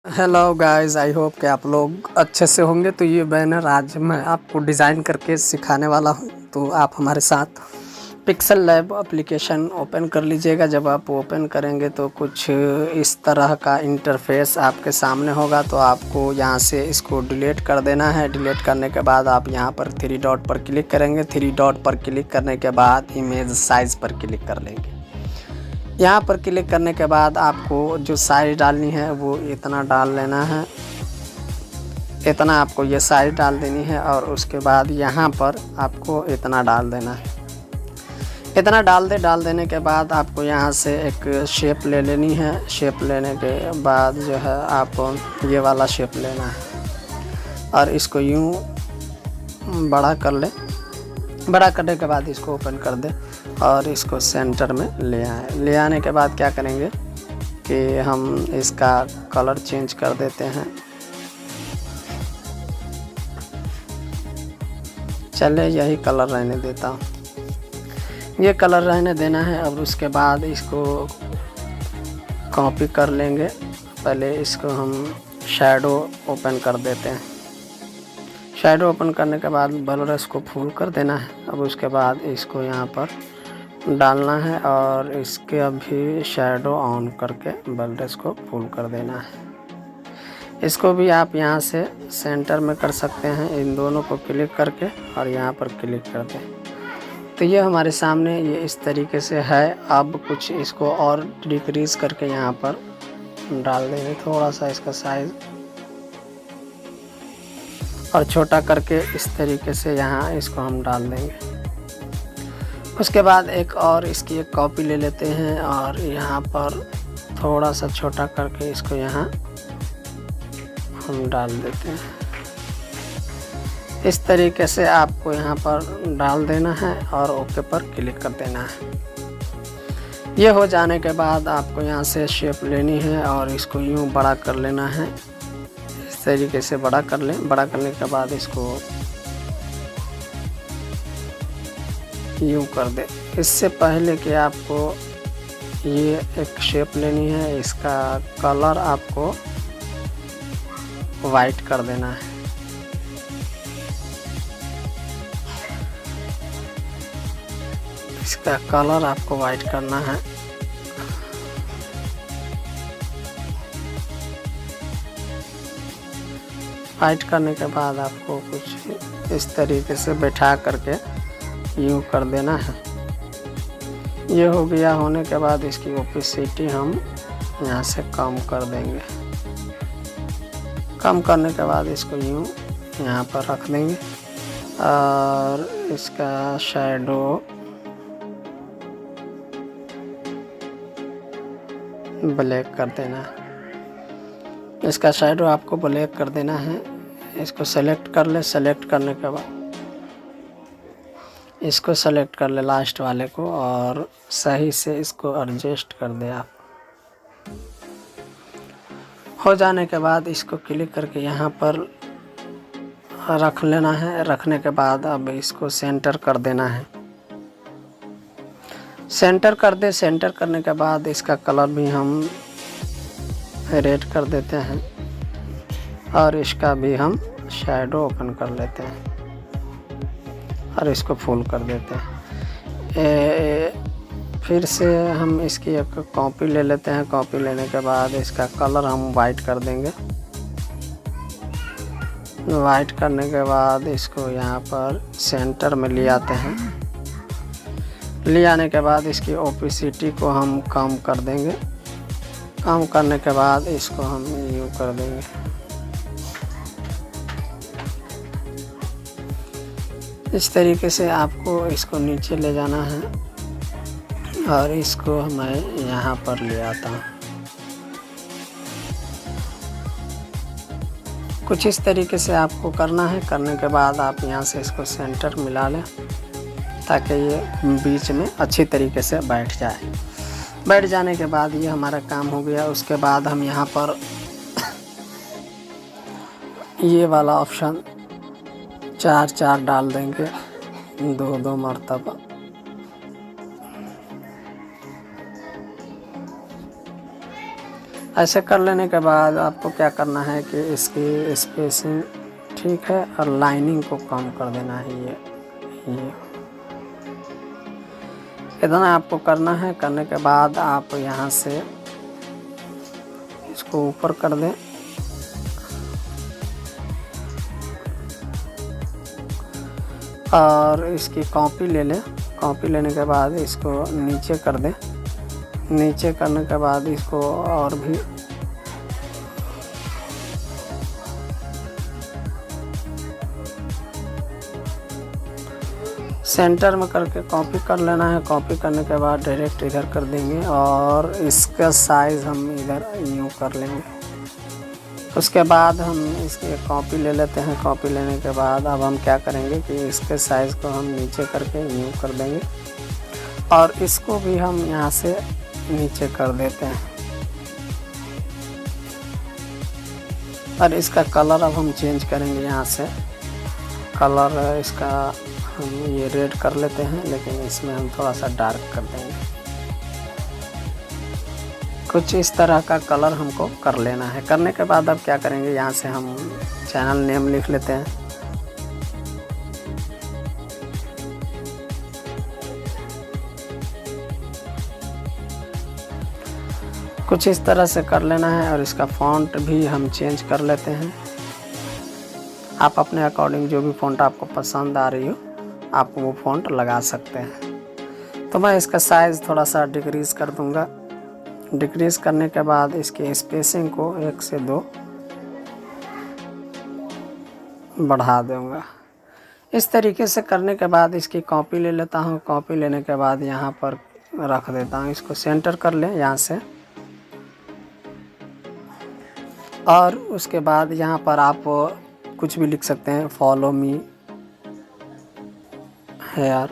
Hello guys, I hope कि आप लोग अच्छे से होंगे। तो ये बैनर आज मैं आपको डिज़ाइन करके सिखाने वाला हूँ। तो आप हमारे साथ पिक्सल लैब एप्लीकेशन ओपन कर लीजिएगा। जब आप ओपन करेंगे तो कुछ इस तरह का इंटरफेस आपके सामने होगा। तो आपको यहाँ से इसको डिलीट कर देना है। डिलीट करने के बाद आप यहाँ पर थ्री डॉट पर क्लिक करेंगे। थ्री डॉट पर क्लिक करने के बाद इमेज साइज़ पर क्लिक कर लेंगे। यहाँ पर क्लिक करने के बाद आपको जो साइज़ डालनी है वो इतना डाल लेना है। इतना आपको ये साइज़ डाल देनी है और उसके बाद यहाँ पर आपको इतना डाल देना है। इतना डाल देने के बाद आपको यहाँ से एक शेप ले लेनी है। शेप लेने के बाद जो है आप ये वाला शेप लेना है और इसको यूँ बड़ा कर ले। बड़ा करने के बाद इसको ओपन कर दे और इसको सेंटर में ले आए। ले आने के बाद क्या करेंगे कि हम इसका कलर चेंज कर देते हैं। चले यही कलर रहने देता हूँ, ये कलर रहने देना है। अब उसके बाद इसको कॉपी कर लेंगे। पहले इसको हम शैडो ओपन कर देते हैं। शैडो ओपन करने के बाद ब्रश को फुल कर देना है। अब उसके बाद इसको यहाँ पर डालना है और इसके अभी शैडो ऑन करके ब्रश को फुल कर देना है। इसको भी आप यहाँ से सेंटर में कर सकते हैं, इन दोनों को क्लिक करके और यहाँ पर क्लिक कर दें। तो ये हमारे सामने ये इस तरीके से है। अब कुछ इसको और डिक्रीज़ करके यहाँ पर डाल देंगे, थोड़ा सा इसका साइज़ और छोटा करके इस तरीके से यहाँ इसको हम डाल देंगे। उसके बाद एक और इसकी एक कॉपी ले लेते हैं और यहाँ पर थोड़ा सा छोटा करके इसको यहाँ हम डाल देते हैं। इस तरीके से आपको यहाँ पर डाल देना है और ओके पर क्लिक कर देना है। ये हो जाने के बाद आपको यहाँ से शेप लेनी है और इसको यूँ बड़ा कर लेना है। इस तरीके से बड़ा कर लें। बड़ा करने के बाद इसको यूँ कर दे। इससे पहले कि आपको ये एक शेप लेनी है, इसका कलर आपको वाइट कर देना है। इसका कलर आपको वाइट करना है। वाइट करने के बाद आपको कुछ इस तरीके से बैठा करके यूँ कर देना है। ये हो गया। होने के बाद इसकी ओपेसिटी हम यहाँ से कम कर देंगे। कम करने के बाद इसको यूँ यहाँ पर रख देंगे और इसका शैडो ब्लैक कर देना है। इसका शैडो आपको ब्लैक कर देना है। इसको सेलेक्ट कर ले। सेलेक्ट करने के बाद इसको सेलेक्ट कर ले लास्ट वाले को और सही से इसको एडजस्ट कर दे आप। हो जाने के बाद इसको क्लिक करके यहाँ पर रख लेना है। रखने के बाद अब इसको सेंटर कर देना है। सेंटर कर दे। सेंटर करने के बाद इसका कलर भी हम रेड कर देते हैं और इसका भी हम शैडो ओपन कर लेते हैं और इसको फुल कर देते हैं। फिर से हम इसकी एक कॉपी ले लेते हैं। कॉपी लेने के बाद इसका कलर हम वाइट कर देंगे। वाइट करने के बाद इसको यहाँ पर सेंटर में ले आते हैं। ले आने के बाद इसकी ओपेसिटी को हम कम कर देंगे। कम करने के बाद इसको हम यूँ कर देंगे। इस तरीके से आपको इसको नीचे ले जाना है और इसको मैं यहाँ पर ले आता हूँ। कुछ इस तरीके से आपको करना है। करने के बाद आप यहाँ से इसको सेंटर मिला लें ताकि ये बीच में अच्छी तरीके से बैठ जाए। बैठ जाने के बाद ये हमारा काम हो गया। उसके बाद हम यहाँ पर ये वाला ऑप्शन 4 डाल देंगे, 2 मरतबा। ऐसे कर लेने के बाद आपको क्या करना है कि इसकी स्पेसिंग ठीक है और लाइनिंग को कम कर देना है। ये इतना आपको करना है। करने के बाद आप यहाँ से इसको ऊपर कर दें और इसकी कॉपी ले लें। कॉपी लेने के बाद इसको नीचे कर दें। नीचे करने के बाद इसको और भी सेंटर में करके कॉपी कर लेना है। कॉपी करने के बाद डायरेक्ट इधर कर देंगे और इसका साइज़ हम इधर यूँ कर लेंगे। उसके बाद हम इसके कॉपी ले लेते हैं। कॉपी लेने के बाद अब हम क्या करेंगे कि इसके साइज़ को हम नीचे करके यूँ कर देंगे और इसको भी हम यहाँ से नीचे कर देते हैं। और इसका कलर अब हम चेंज करेंगे। यहाँ से कलर इसका हम ये रेड कर लेते हैं, लेकिन इसमें हम थोड़ा सा डार्क कर देंगे। कुछ इस तरह का कलर हमको कर लेना है। करने के बाद अब क्या करेंगे, यहाँ से हम चैनल नेम लिख लेते हैं। कुछ इस तरह से कर लेना है और इसका फ़ॉन्ट भी हम चेंज कर लेते हैं। आप अपने अकॉर्डिंग जो भी फ़ॉन्ट आपको पसंद आ रही हो आप वो फ़ॉन्ट लगा सकते हैं। तो मैं इसका साइज़ थोड़ा सा डिक्रीज़ कर दूंगा। डिक्रीज़ करने के बाद इसकी स्पेसिंग को 1 से 2 बढ़ा दूंगा। इस तरीके से करने के बाद इसकी कॉपी ले लेता हूँ। कॉपी लेने के बाद यहाँ पर रख देता हूँ। इसको सेंटर कर लें यहाँ से और उसके बाद यहाँ पर आप कुछ भी लिख सकते हैं। फॉलो मी हेयर,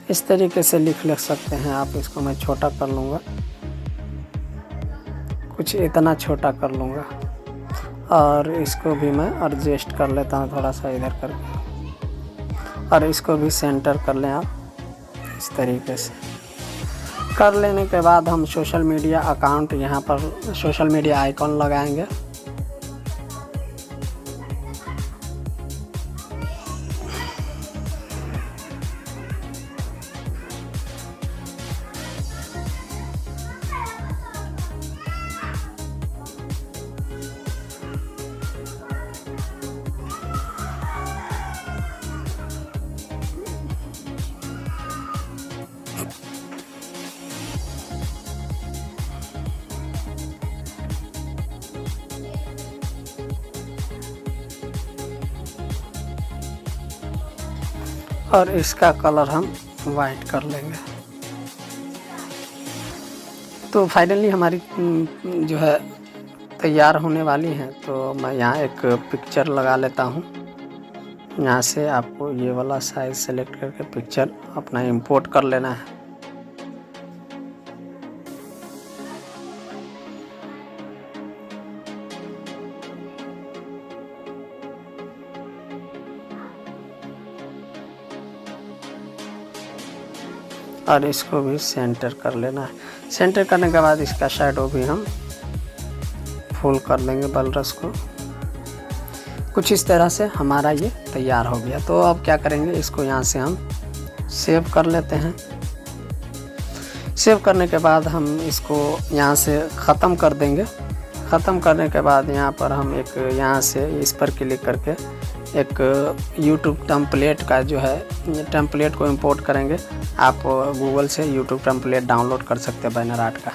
इस तरीके से लिख सकते हैं आप। इसको मैं छोटा कर लूँगा, कुछ इतना छोटा कर लूँगा और इसको भी मैं एडजस्ट कर लेता हूँ थोड़ा सा इधर करके और इसको भी सेंटर कर लें आप। इस तरीके से कर लेने के बाद हम सोशल मीडिया अकाउंट यहाँ पर सोशल मीडिया आइकॉन लगाएंगे। और इसका कलर हम वाइट कर लेंगे। तो फाइनली हमारी जो है तैयार होने वाली हैं। तो मैं यहाँ एक पिक्चर लगा लेता हूँ। यहाँ से आपको ये वाला साइज सेलेक्ट करके पिक्चर अपना इंपोर्ट कर लेना है। और इसको भी सेंटर कर लेना है। सेंटर करने के बाद इसका शैडो भी हम फुल कर देंगे बलरस को। कुछ इस तरह से हमारा ये तैयार हो गया। तो अब क्या करेंगे, इसको यहाँ से हम सेव कर लेते हैं। सेव करने के बाद हम इसको यहाँ से ख़त्म कर देंगे। ख़त्म करने के बाद यहाँ पर हम एक यहाँ से इस पर क्लिक करके एक YouTube टेम्पलेट का जो है टेम्पलेट को इंपोर्ट करेंगे। आप गूगल से YouTube टेम्पलेट डाउनलोड कर सकते हैं बैनर आर्ट का।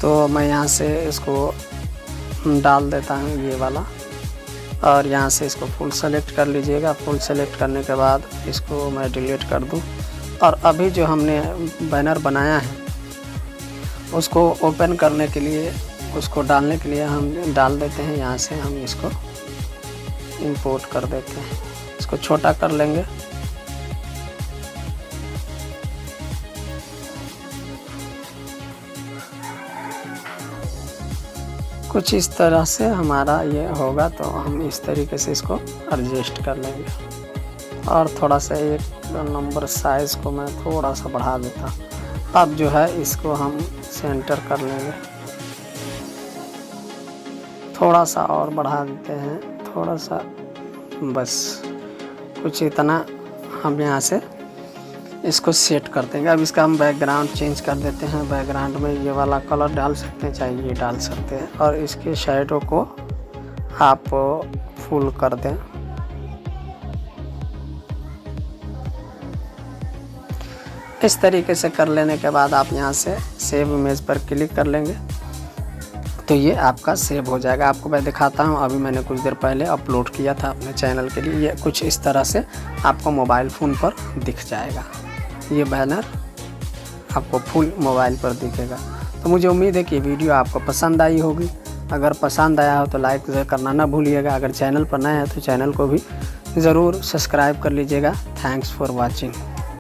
तो मैं यहाँ से इसको डाल देता हूँ ये वाला और यहाँ से इसको फुल सेलेक्ट कर लीजिएगा। फुल सेलेक्ट करने के बाद इसको मैं डिलीट कर दूँ और अभी जो हमने बैनर बनाया है उसको ओपन करने के लिए उसको डालने के लिए हम डाल देते हैं। यहाँ से हम इसको इंपोर्ट कर देते हैं। इसको छोटा कर लेंगे। कुछ इस तरह से हमारा ये होगा। तो हम इस तरीके से इसको एडजस्ट कर लेंगे और थोड़ा सा एक नंबर साइज़ को मैं थोड़ा सा बढ़ा देता। अब जो है इसको हम सेंटर कर लेंगे। थोड़ा सा और बढ़ा देते हैं, थोड़ा सा, बस कुछ इतना हम यहाँ से इसको सेट कर देंगे। अब इसका हम बैकग्राउंड चेंज कर देते हैं। बैकग्राउंड में ये वाला कलर डाल सकते हैं, चाहे ये डाल सकते हैं, और इसके शैडो को आप फुल कर दें। इस तरीके से कर लेने के बाद आप यहाँ से सेव इमेज पर क्लिक कर लेंगे तो ये आपका सेव हो जाएगा। आपको मैं दिखाता हूँ, अभी मैंने कुछ देर पहले अपलोड किया था अपने चैनल के लिए। ये कुछ इस तरह से आपको मोबाइल फ़ोन पर दिख जाएगा। ये बैनर आपको फुल मोबाइल पर दिखेगा। तो मुझे उम्मीद है कि वीडियो आपको पसंद आई होगी। अगर पसंद आया हो तो लाइक करना ना भूलिएगा। अगर चैनल पर नए हैं तो चैनल को भी ज़रूर सब्सक्राइब कर लीजिएगा। Thanks for watching.